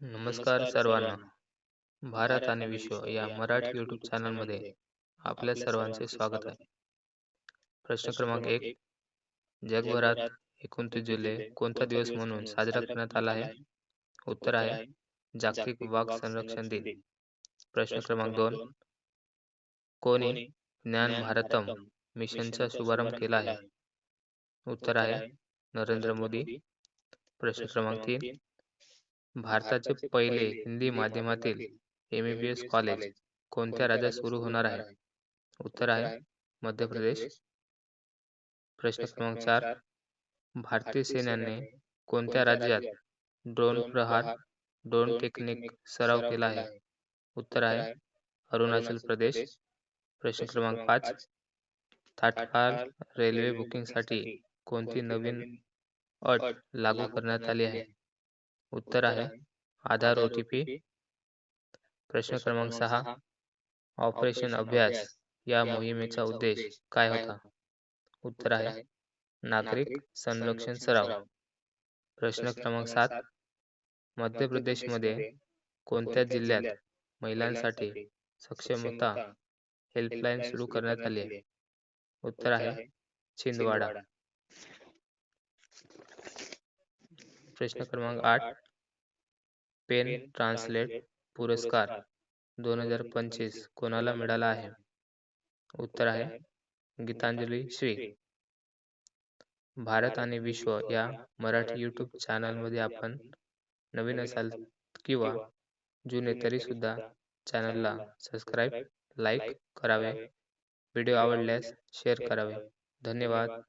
नमस्कार सर्वांना. भारत आणि विश्व या मराठी यूट्यूब चॅनलमध्ये आपल्या सर्वांचे स्वागत आहे. प्रश्न क्रमांक 1. जगभरात 29 जुलै कोणता दिवस म्हणून साजरा करण्यात आला आहे? उत्तर आहे जागतिक वाघ संरक्षण दिन. प्रश्न क्रमांक 2. कोणी ज्ञान भारतम मिशनचा शुभारंभ केला आहे? उत्तर आहे नरेंद्र मोदी. प्रश्न क्रमांक 3. भारताचे पहिले हिंदी माध्यमातील एम-बी-बी-एस कॉलेज कोणत्या राज्यात सुरू होणार आहे? उत्तर आहे मध्य प्रदेश. प्रश्न क्रमांक 4. भारतीय सैन्याने कोणत्या राज्यात ड्रोन प्रहार ड्रोन टेक्निक सराव केला आहे? उत्तर आहे अरुणाचल प्रदेश. प्रश्न क्रमांक 5. तात्काळ रेल्वे बुकिंगसाठी कोणती नवीन अट लागू करण्यात आली आहे? उत्तर आहे आधार ओ-टी-पी. प्रश्न क्रमांक 6. ऑपरेशन अभ्यास या मोहिमेचा उद्देश काय होता? उत्तर आहे नागरिक संरक्षण सराव. प्रश्न क्रमांक 7. मध्य प्रदेशमध्ये कोणत्या जिल्ह्यात महिलांसाठी सक्षमता हेल्पलाईन सुरू करण्यात आली आहे? उत्तर आहे छिंदवाडा. प्रश्न क्रमांक 8. पेन ट्रान्सलेट पुरस्कार 2025 कोणाला मिळाला आहे? उत्तर आहे गीतांजली श्री. भारत आणि विश्व या मराठी यूट्यूब चॅनलमध्ये आपण नवीन असाल किंवा जुने तरी सुद्धा चॅनलला सबस्क्राईब, लाईक करावे. व्हिडिओ आवडल्यास शेअर करावे. धन्यवाद.